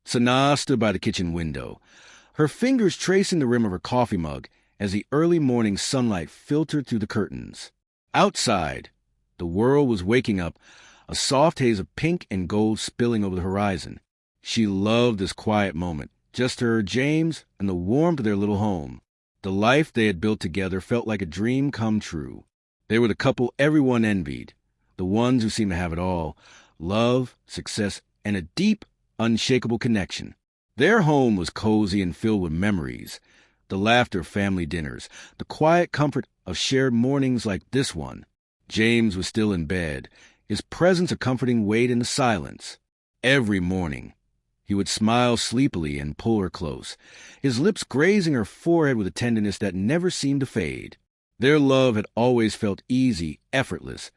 Sanaa stood by the kitchen window, her fingers tracing the rim of her coffee mug as the early morning sunlight filtered through the curtains. Outside, the world was waking up, a soft haze of pink and gold spilling over the horizon. She loved this quiet moment, just her, James, and the warmth of their little home. The life they had built together felt like a dream come true. They were the couple everyone envied, the ones who seemed to have it all: love, success, and a deep, unshakable connection. Their home was cozy and filled with memories, the laughter of family dinners, the quiet comfort of shared mornings like this one. James was still in bed, his presence a comforting weight in the silence. Every morning, he would smile sleepily and pull her close, his lips grazing her forehead with a tenderness that never seemed to fade. Their love had always felt easy, effortless,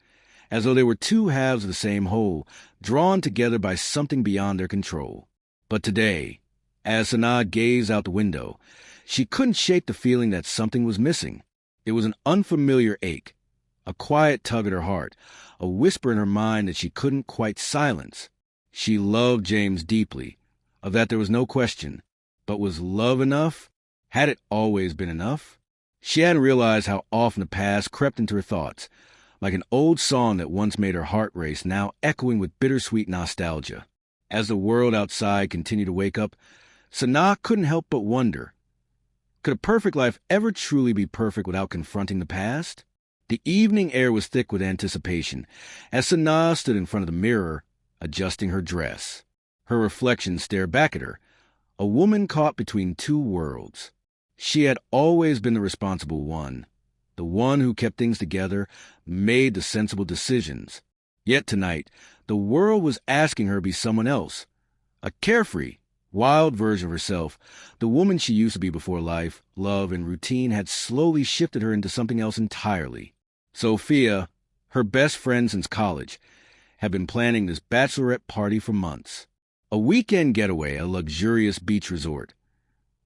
as though they were two halves of the same whole, drawn together by something beyond their control. But today, as Sanaa gazed out the window, she couldn't shake the feeling that something was missing. It was an unfamiliar ache, a quiet tug at her heart, a whisper in her mind that she couldn't quite silence. She loved James deeply, of that there was no question. But was love enough? Had it always been enough? She hadn't realized how often the past crept into her thoughts, like an old song that once made her heart race, now echoing with bittersweet nostalgia. As the world outside continued to wake up, Sanaa couldn't help but wonder, could a perfect life ever truly be perfect without confronting the past? The evening air was thick with anticipation, as Sanaa stood in front of the mirror, adjusting her dress. Her reflection stared back at her, a woman caught between two worlds. She had always been the responsible one, the one who kept things together, made the sensible decisions. Yet tonight, the world was asking her to be someone else, a carefree, wild version of herself. The woman she used to be before life, love, and routine had slowly shifted her into something else entirely. Sophia, her best friend since college, had been planning this bachelorette party for months. A weekend getaway at a luxurious beach resort,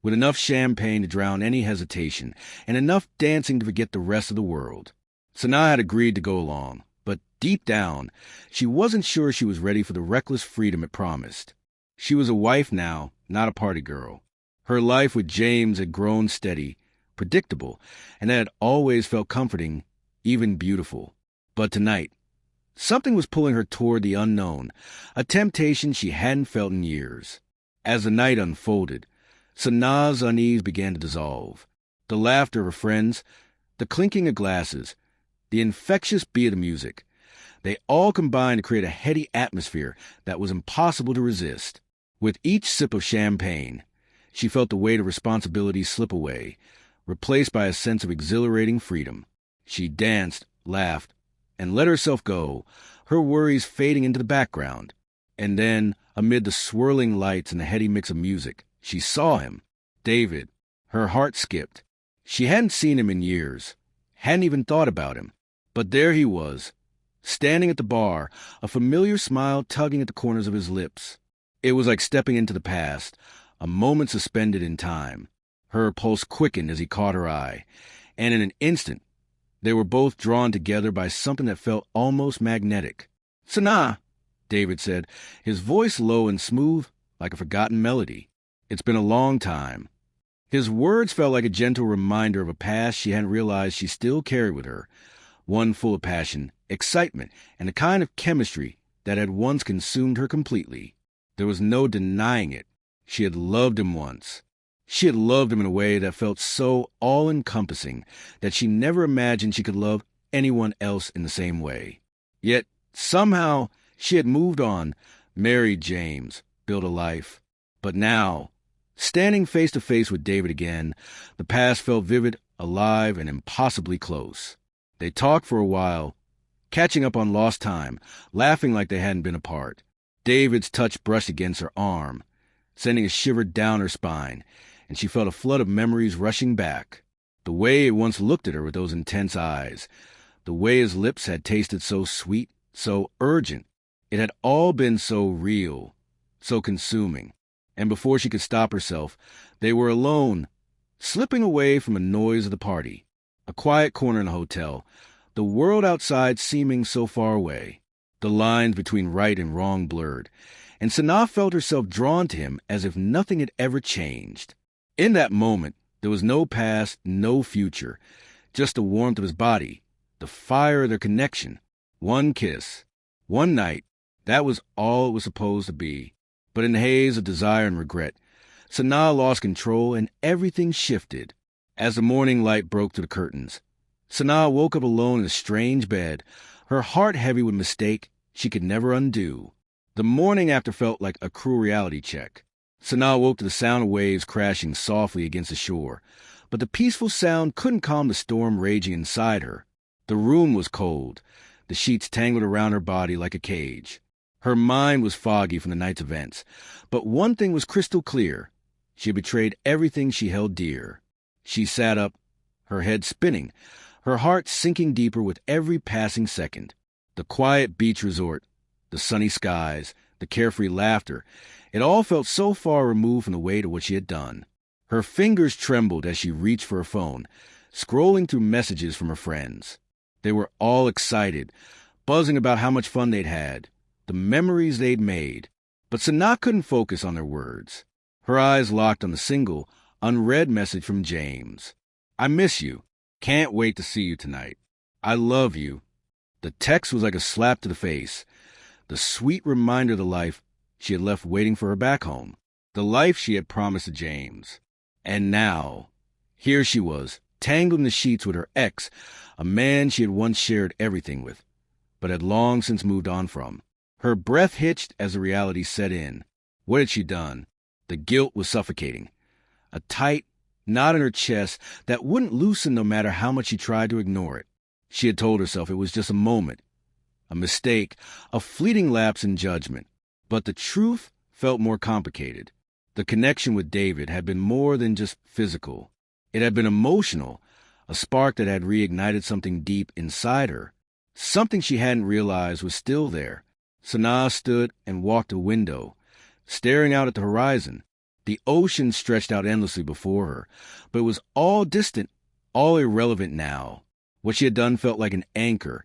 with enough champagne to drown any hesitation, and enough dancing to forget the rest of the world. Sanaa had agreed to go along, but deep down, she wasn't sure she was ready for the reckless freedom it promised. She was a wife now, not a party girl. Her life with James had grown steady, predictable, and that had always felt comforting, even beautiful. But tonight, something was pulling her toward the unknown, a temptation she hadn't felt in years. As the night unfolded, Sanaa's unease began to dissolve. The laughter of her friends, the clinking of glasses, the infectious beat of the music, they all combined to create a heady atmosphere that was impossible to resist. With each sip of champagne, she felt the weight of responsibility slip away, replaced by a sense of exhilarating freedom. She danced, laughed, and let herself go, her worries fading into the background. And then, amid the swirling lights and the heady mix of music, she saw him, David. Her heart skipped. She hadn't seen him in years, hadn't even thought about him. But there he was, standing at the bar, a familiar smile tugging at the corners of his lips. It was like stepping into the past, a moment suspended in time. Her pulse quickened as he caught her eye, and in an instant, they were both drawn together by something that felt almost magnetic. "Sanaa," David said, his voice low and smooth, like a forgotten melody. "It's been a long time." His words felt like a gentle reminder of a past she hadn't realized she still carried with her, one full of passion, excitement, and the kind of chemistry that had once consumed her completely. There was no denying it. She had loved him once. She had loved him in a way that felt so all-encompassing that she never imagined she could love anyone else in the same way. Yet, somehow, she had moved on, married James, built a life. But now, standing face to face with David again, the past felt vivid, alive, and impossibly close. They talked for a while, catching up on lost time, laughing like they hadn't been apart. David's touch brushed against her arm, sending a shiver down her spine, and she felt a flood of memories rushing back. The way he once looked at her with those intense eyes, the way his lips had tasted so sweet, so urgent. It had all been so real, so consuming. And before she could stop herself, they were alone, slipping away from the noise of the party. A quiet corner in a hotel, the world outside seeming so far away, the lines between right and wrong blurred, and Sanaa felt herself drawn to him as if nothing had ever changed. In that moment, there was no past, no future, just the warmth of his body, the fire of their connection. One kiss, one night, that was all it was supposed to be. But in the haze of desire and regret, Sanaa lost control and everything shifted. As the morning light broke through the curtains, Sanaa woke up alone in a strange bed, her heart heavy with mistake she could never undo. The morning after felt like a cruel reality check. Sanaa woke to the sound of waves crashing softly against the shore, but the peaceful sound couldn't calm the storm raging inside her. The room was cold, the sheets tangled around her body like a cage. Her mind was foggy from the night's events, but one thing was crystal clear. She had betrayed everything she held dear. She sat up, her head spinning, her heart sinking deeper with every passing second. The quiet beach resort, the sunny skies, the carefree laughter, it all felt so far removed from the weight of what she had done. Her fingers trembled as she reached for her phone, scrolling through messages from her friends. They were all excited, buzzing about how much fun they'd had, the memories they'd made. But Sanaa couldn't focus on their words. Her eyes locked on the single, unread message from James. I miss you. Can't wait to see you tonight. I love you. The text was like a slap to the face, the sweet reminder of the life she had left waiting for her back home, the life she had promised to James. And now, here she was, tangled in the sheets with her ex, a man she had once shared everything with, but had long since moved on from. Her breath hitched as the reality set in. What had she done? The guilt was suffocating. A tight knot in her chest that wouldn't loosen no matter how much she tried to ignore it. She had told herself it was just a moment, a mistake, a fleeting lapse in judgment. But the truth felt more complicated. The connection with David had been more than just physical. It had been emotional, a spark that had reignited something deep inside her, something she hadn't realized was still there. Sanaa stood and walked to a window, staring out at the horizon. The ocean stretched out endlessly before her, but it was all distant, all irrelevant now. What she had done felt like an anchor,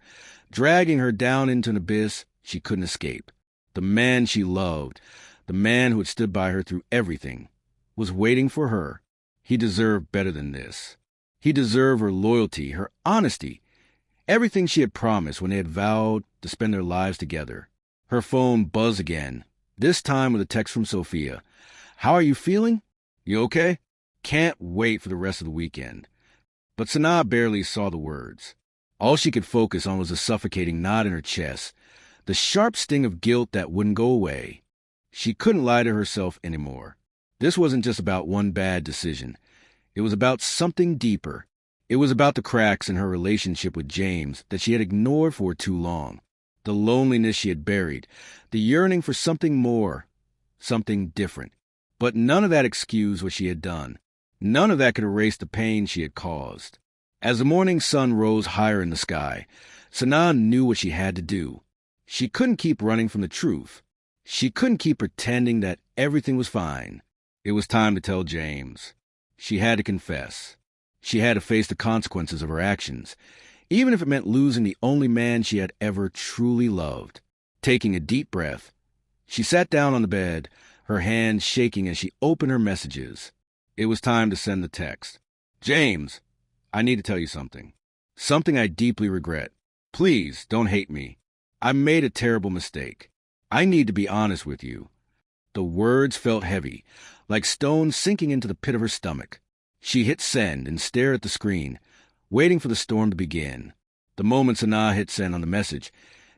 dragging her down into an abyss she couldn't escape. The man she loved, the man who had stood by her through everything, was waiting for her. He deserved better than this. He deserved her loyalty, her honesty, everything she had promised when they had vowed to spend their lives together. Her phone buzzed again, this time with a text from Sophia. How are you feeling? You okay? Can't wait for the rest of the weekend. But Sanaa barely saw the words. All she could focus on was a suffocating knot in her chest, the sharp sting of guilt that wouldn't go away. She couldn't lie to herself anymore. This wasn't just about one bad decision. It was about something deeper. It was about the cracks in her relationship with James that she had ignored for too long. The loneliness she had buried, the yearning for something more, something different. But none of that excused what she had done. None of that could erase the pain she had caused. As the morning sun rose higher in the sky, Sanaa knew what she had to do. She couldn't keep running from the truth. She couldn't keep pretending that everything was fine. It was time to tell James. She had to confess. She had to face the consequences of her actions, even if it meant losing the only man she had ever truly loved. Taking a deep breath, she sat down on the bed, her hands shaking as she opened her messages. It was time to send the text. James, I need to tell you something. Something I deeply regret. Please don't hate me. I made a terrible mistake. I need to be honest with you. The words felt heavy, like stones sinking into the pit of her stomach. She hit send and stared at the screen, waiting for the storm to begin. The moment Sanaa hit send on the message,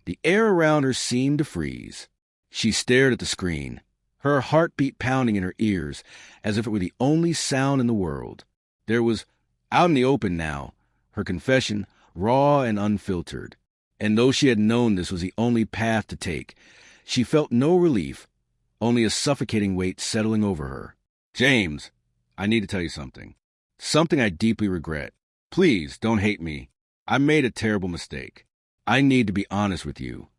the air around her seemed to freeze. She stared at the screen, her heartbeat pounding in her ears as if it were the only sound in the world. There was, out in the open now, her confession, raw and unfiltered. And though she had known this was the only path to take, she felt no relief, only a suffocating weight settling over her. James, I need to tell you something. Something I deeply regret. Please don't hate me. I made a terrible mistake. I need to be honest with you.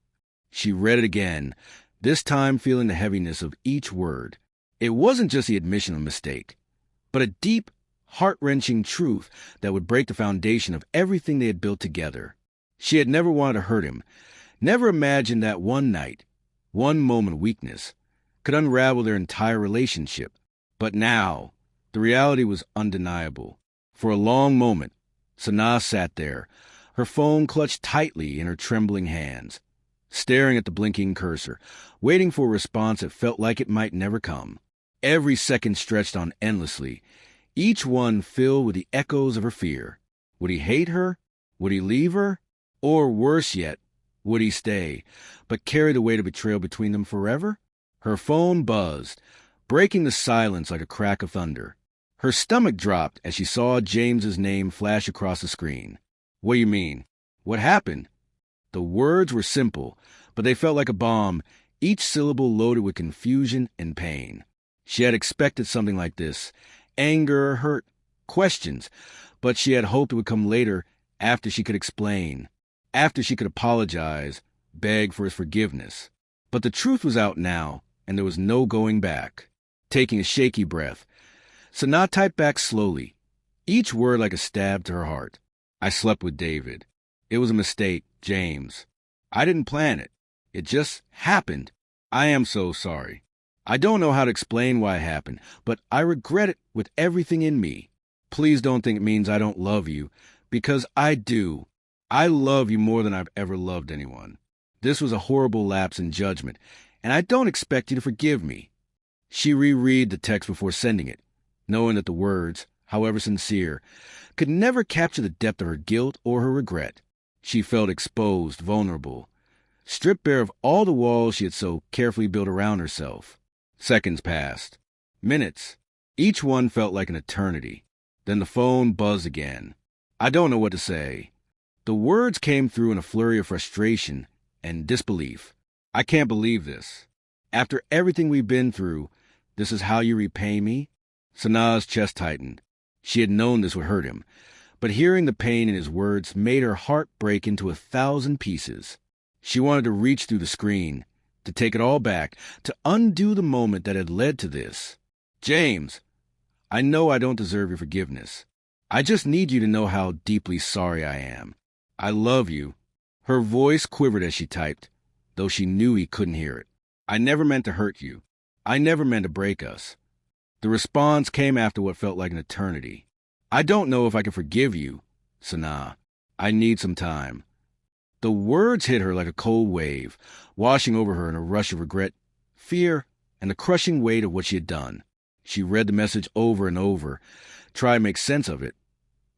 She read it again, this time feeling the heaviness of each word. It wasn't just the admission of a mistake, but a deep, heart-wrenching truth that would break the foundation of everything they had built together. She had never wanted to hurt him, never imagined that one night, one moment of weakness, could unravel their entire relationship. But now, the reality was undeniable. For a long moment, Sanaa sat there, her phone clutched tightly in her trembling hands, staring at the blinking cursor, waiting for a response that felt like it might never come. Every second stretched on endlessly, each one filled with the echoes of her fear. Would he hate her? Would he leave her? Or worse yet, would he stay, but carry the weight of betrayal between them forever? Her phone buzzed, breaking the silence like a crack of thunder. Her stomach dropped as she saw James's name flash across the screen. What do you mean? What happened? The words were simple, but they felt like a bomb, each syllable loaded with confusion and pain. She had expected something like this: anger, hurt, questions, but she had hoped it would come later, after she could explain, after she could apologize, beg for his forgiveness. But the truth was out now, and there was no going back. Taking a shaky breath, Sanaa typed back slowly, each word like a stab to her heart. I slept with David. It was a mistake, James. I didn't plan it. It just happened. I am so sorry. I don't know how to explain why it happened, but I regret it with everything in me. Please don't think it means I don't love you, because I do. I love you more than I've ever loved anyone. This was a horrible lapse in judgment, and I don't expect you to forgive me. She reread the text before sending it, knowing that the words, however sincere, could never capture the depth of her guilt or her regret. She felt exposed, vulnerable, stripped bare of all the walls she had so carefully built around herself. Seconds passed. Minutes. Each one felt like an eternity. Then the phone buzzed again. I don't know what to say. The words came through in a flurry of frustration and disbelief. I can't believe this. After everything we've been through, this is how you repay me? Sanaa's chest tightened. She had known this would hurt him, but hearing the pain in his words made her heart break into 1,000 pieces. She wanted to reach through the screen, to take it all back, to undo the moment that had led to this. James, I know I don't deserve your forgiveness. I just need you to know how deeply sorry I am. I love you. Her voice quivered as she typed, though she knew he couldn't hear it. I never meant to hurt you. I never meant to break us. The response came after what felt like an eternity. I don't know if I can forgive you, Sanaa. I need some time. The words hit her like a cold wave, washing over her in a rush of regret, fear, and the crushing weight of what she had done. She read the message over and over, tried to make sense of it,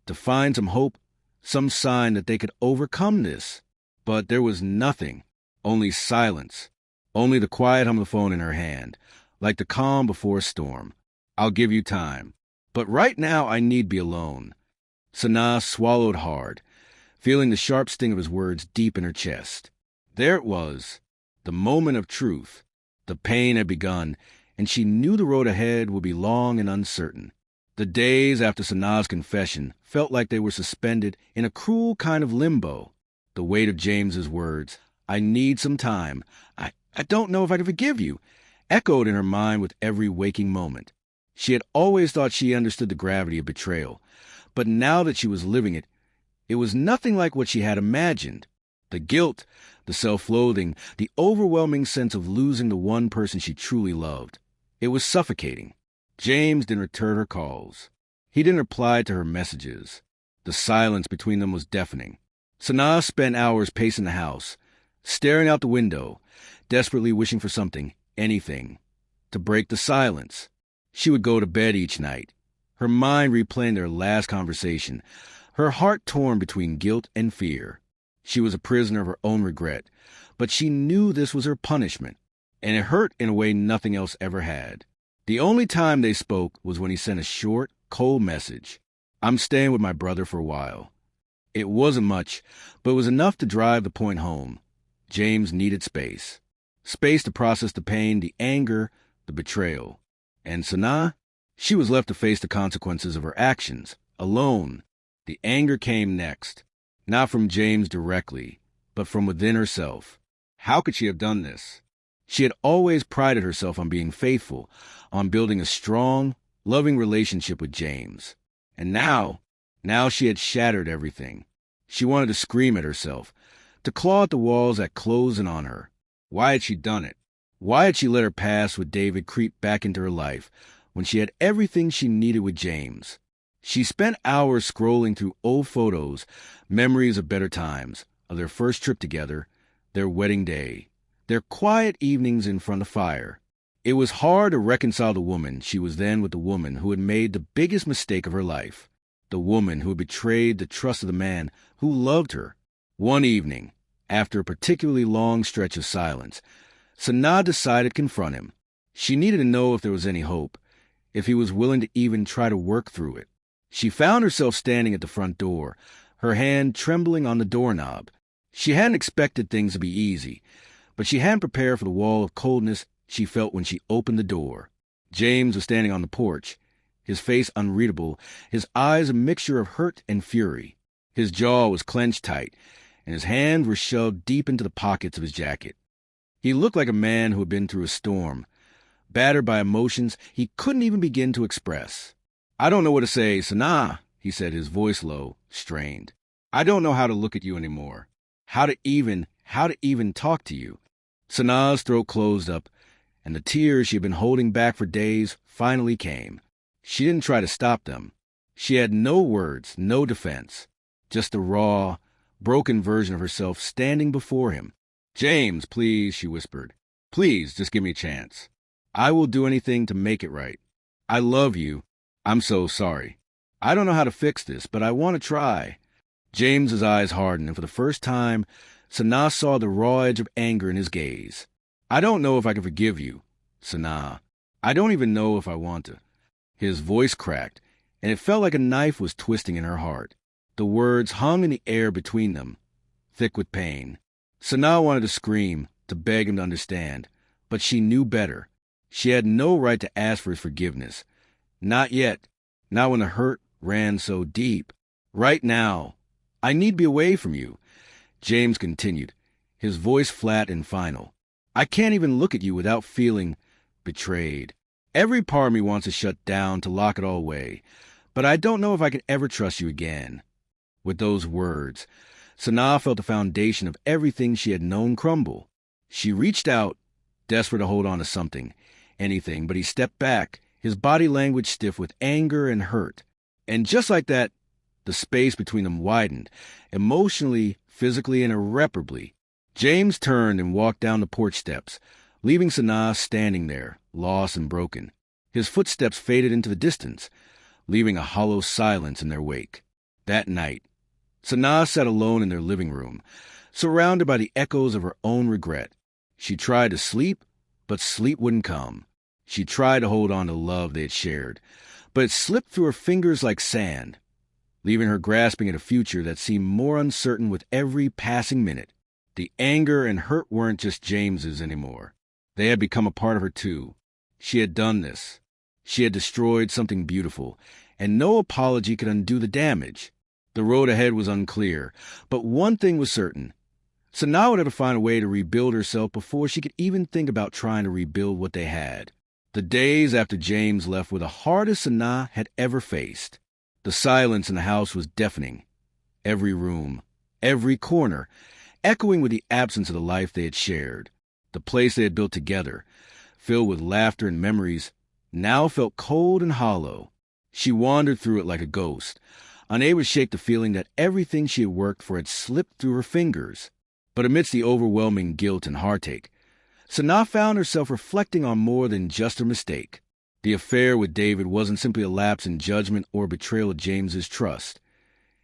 to find some hope, some sign that they could overcome this. But there was nothing, only silence, only the quiet hum of the phone in her hand, like the calm before a storm. I'll give you time. But right now I need to be alone. Sanaa swallowed hard, feeling the sharp sting of his words deep in her chest. There it was, the moment of truth. The pain had begun, and she knew the road ahead would be long and uncertain. The days after Sanaa's confession felt like they were suspended in a cruel kind of limbo. The weight of James's words, I need some time, I don't know if I can forgive you, echoed in her mind with every waking moment. She had always thought she understood the gravity of betrayal, but now that she was living it, it was nothing like what she had imagined. The guilt, the self-loathing, the overwhelming sense of losing the one person she truly loved. It was suffocating. James didn't return her calls. He didn't reply to her messages. The silence between them was deafening. Sanaa spent hours pacing the house, staring out the window, desperately wishing for something, anything, to break the silence. She would go to bed each night, her mind replaying their last conversation, her heart torn between guilt and fear. She was a prisoner of her own regret, but she knew this was her punishment, and it hurt in a way nothing else ever had. The only time they spoke was when he sent a short, cold message. I'm staying with my brother for a while. It wasn't much, but it was enough to drive the point home. James needed space. Space to process the pain, the anger, the betrayal. And Sanaa? She was left to face the consequences of her actions, alone. The anger came next, not from James directly, but from within herself. How could she have done this? She had always prided herself on being faithful, on building a strong, loving relationship with James. And now she had shattered everything. She wanted to scream at herself, to claw at the walls that closed in on her. Why had she done it? Why had she let her past with David creep back into her life when she had everything she needed with James? She spent hours scrolling through old photos, memories of better times, of their first trip together, their wedding day, their quiet evenings in front of fire. It was hard to reconcile the woman she was then with the woman who had made the biggest mistake of her life, the woman who had betrayed the trust of the man who loved her. One evening, after a particularly long stretch of silence, Sanaa decided to confront him. She needed to know if there was any hope, if he was willing to even try to work through it. She found herself standing at the front door, her hand trembling on the doorknob. She hadn't expected things to be easy, but she hadn't prepared for the wall of coldness she felt when she opened the door. James was standing on the porch, his face unreadable, his eyes a mixture of hurt and fury. His jaw was clenched tight, and his hands were shoved deep into the pockets of his jacket. He looked like a man who had been through a storm, battered by emotions he couldn't even begin to express. "I don't know what to say, Sanaa," he said, his voice low, strained. "I don't know how to look at you anymore. How to even talk to you." Sanaa's throat closed up, and the tears she had been holding back for days finally came. She didn't try to stop them. She had no words, no defense, just a raw, broken version of herself standing before him. "James, please," she whispered. "Please, just give me a chance. I will do anything to make it right. I love you. I'm so sorry. I don't know how to fix this, but I want to try." James's eyes hardened, and for the first time, Sanaa saw the raw edge of anger in his gaze. "I don't know if I can forgive you, Sanaa. I don't even know if I want to." His voice cracked, and it felt like a knife was twisting in her heart. The words hung in the air between them, thick with pain. Sanaa wanted to scream, to beg him to understand, but she knew better. She had no right to ask for his forgiveness. Not yet, not when the hurt ran so deep. "Right now, I need to be away from you," James continued, his voice flat and final. "I can't even look at you without feeling betrayed. Every part of me wants to shut down, to lock it all away, but I don't know if I can ever trust you again." With those words, Sanaa felt the foundation of everything she had known crumble. She reached out, desperate to hold on to something, anything, but he stepped back, his body language stiff with anger and hurt. And just like that, the space between them widened, emotionally, physically, and irreparably. James turned and walked down the porch steps, leaving Sanaa standing there, lost and broken. His footsteps faded into the distance, leaving a hollow silence in their wake. That night, Sanaa sat alone in their living room, surrounded by the echoes of her own regret. She tried to sleep, but sleep wouldn't come. She tried to hold on to love they had shared, but it slipped through her fingers like sand, leaving her grasping at a future that seemed more uncertain with every passing minute. The anger and hurt weren't just James's anymore. They had become a part of her too. She had done this. She had destroyed something beautiful, and no apology could undo the damage. The road ahead was unclear, but one thing was certain. Sanaa would have to find a way to rebuild herself before she could even think about trying to rebuild what they had. The days after James left were the hardest Sanaa had ever faced. The silence in the house was deafening. Every room, every corner, echoing with the absence of the life they had shared. The place they had built together, filled with laughter and memories, now felt cold and hollow. She wandered through it like a ghost, unable to shake the feeling that everything she had worked for had slipped through her fingers. But amidst the overwhelming guilt and heartache, Sanaa found herself reflecting on more than just her mistake. The affair with David wasn't simply a lapse in judgment or betrayal of James's trust.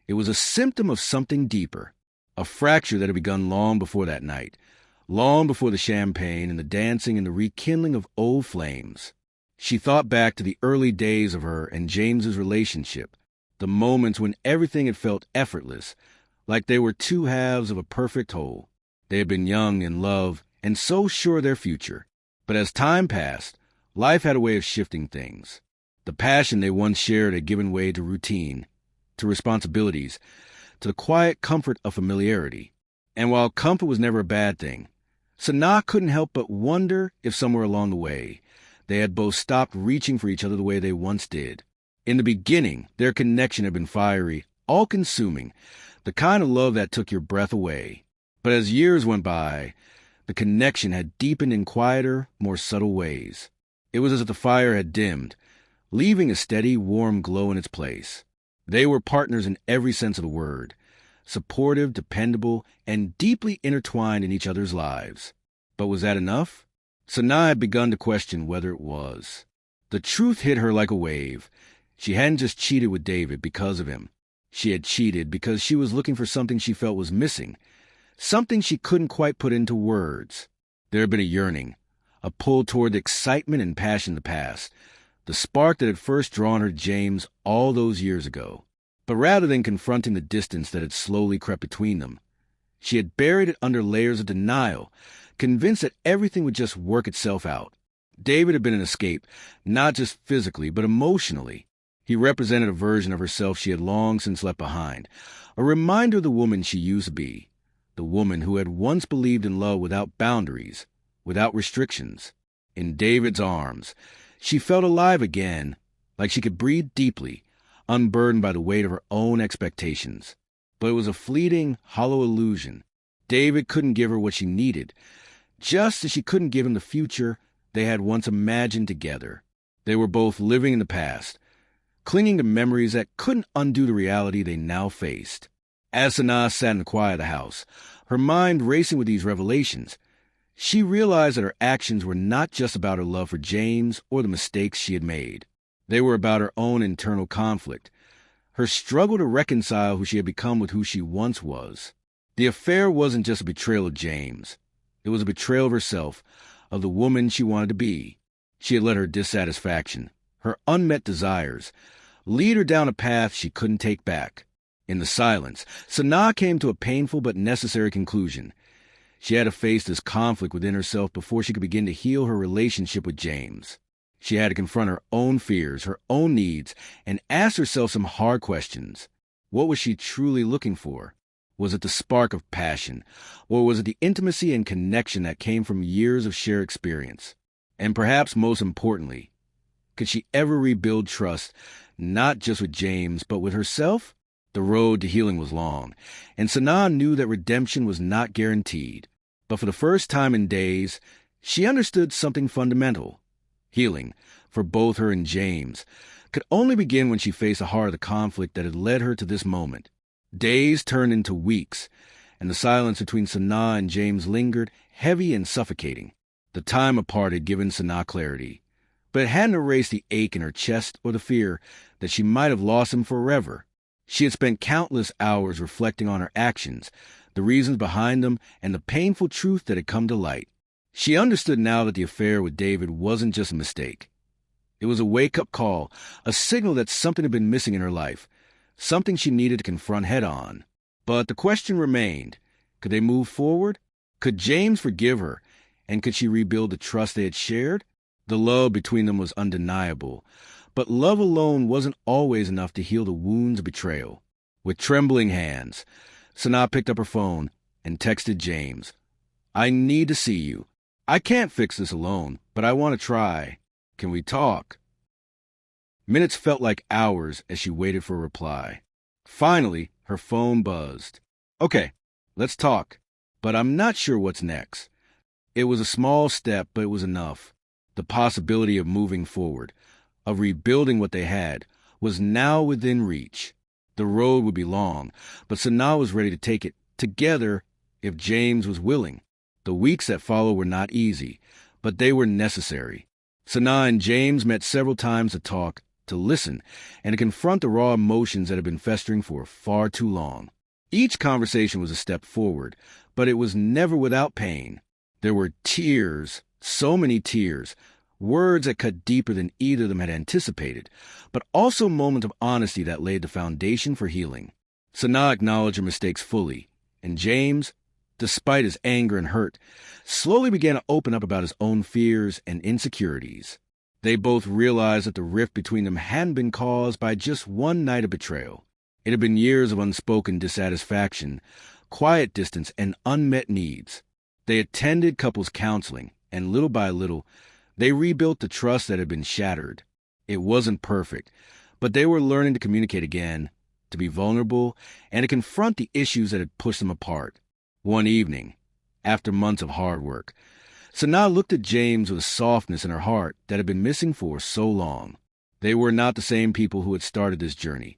It was a symptom of something deeper, a fracture that had begun long before that night, long before the champagne and the dancing and the rekindling of old flames. She thought back to the early days of her and James's relationship, the moments when everything had felt effortless, like they were two halves of a perfect whole. They had been young in love and so sure of their future. But as time passed, life had a way of shifting things. The passion they once shared had given way to routine, to responsibilities, to the quiet comfort of familiarity. And while comfort was never a bad thing, Sanaa couldn't help but wonder if somewhere along the way, they had both stopped reaching for each other the way they once did. In the beginning, their connection had been fiery, all-consuming, the kind of love that took your breath away. But as years went by, The connection had deepened in quieter, more subtle ways. It was as if the fire had dimmed, leaving a steady, warm glow in its place. They were partners in every sense of the word, supportive, dependable, and deeply intertwined in each other's lives. But was that enough? Sanaa had begun to question whether it was. The truth hit her like a wave. She hadn't just cheated with David because of him. She had cheated because she was looking for something she felt was missing, something she couldn't quite put into words. There had been a yearning, a pull toward the excitement and passion of the past, the spark that had first drawn her to James all those years ago. But rather than confronting the distance that had slowly crept between them, she had buried it under layers of denial, convinced that everything would just work itself out. David had been an escape, not just physically, but emotionally. He represented a version of herself she had long since left behind, a reminder of the woman she used to be, the woman who had once believed in love without boundaries, without restrictions. In David's arms, she felt alive again, like she could breathe deeply, unburdened by the weight of her own expectations. But it was a fleeting, hollow illusion. David couldn't give her what she needed, just as she couldn't give him the future they had once imagined together. They were both living in the past, clinging to memories that couldn't undo the reality they now faced. As Sanaa sat in the quiet of the house, her mind racing with these revelations, she realized that her actions were not just about her love for James or the mistakes she had made. They were about her own internal conflict, her struggle to reconcile who she had become with who she once was. The affair wasn't just a betrayal of James. It was a betrayal of herself, of the woman she wanted to be. She had let her dissatisfaction, her unmet desires, lead her down a path she couldn't take back. In the silence, Sanaa came to a painful but necessary conclusion. She had to face this conflict within herself before she could begin to heal her relationship with James. She had to confront her own fears, her own needs, and ask herself some hard questions. What was she truly looking for? Was it the spark of passion, or was it the intimacy and connection that came from years of shared experience? And perhaps most importantly, could she ever rebuild trust, not just with James, but with herself? The road to healing was long, and Sanaa knew that redemption was not guaranteed. But for the first time in days, she understood something fundamental. Healing, for both her and James, could only begin when she faced the heart of the conflict that had led her to this moment. Days turned into weeks, and the silence between Sanaa and James lingered, heavy and suffocating. The time apart had given Sanaa clarity, but it hadn't erased the ache in her chest or the fear that she might have lost him forever. She had spent countless hours reflecting on her actions, the reasons behind them, and the painful truth that had come to light. She understood now that the affair with David wasn't just a mistake. It was a wake-up call, a signal that something had been missing in her life, something she needed to confront head-on. But the question remained, could they move forward? Could James forgive her, and could she rebuild the trust they had shared? The love between them was undeniable, but love alone wasn't always enough to heal the wounds of betrayal. With trembling hands, Sanaa picked up her phone and texted James, "I need to see you. I can't fix this alone, but I want to try. Can we talk?" Minutes felt like hours as she waited for a reply. Finally, her phone buzzed. "Okay, let's talk, but I'm not sure what's next." It was a small step, but it was enough. The possibility of moving forward, of rebuilding what they had, was now within reach. The road would be long, but Sanaa was ready to take it together if James was willing. The weeks that followed were not easy, but they were necessary. Sanaa and James met several times to talk, to listen, and to confront the raw emotions that had been festering for far too long. Each conversation was a step forward, but it was never without pain. There were tears, so many tears, words that cut deeper than either of them had anticipated, but also moments of honesty that laid the foundation for healing. Sanaa acknowledged her mistakes fully, and James, despite his anger and hurt, slowly began to open up about his own fears and insecurities. They both realized that the rift between them hadn't been caused by just one night of betrayal. It had been years of unspoken dissatisfaction, quiet distance, and unmet needs. They attended couples counseling, and little by little, they rebuilt the trust that had been shattered. It wasn't perfect, but they were learning to communicate again, to be vulnerable, and to confront the issues that had pushed them apart. One evening, after months of hard work. Sanaa looked at James with a softness in her heart that had been missing for so long. They were not the same people who had started this journey,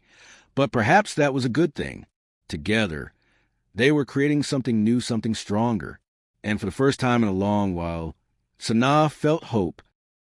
but perhaps that was a good thing. Together, they were creating something new, something stronger. And for the first time in a long while, Sanaa felt hope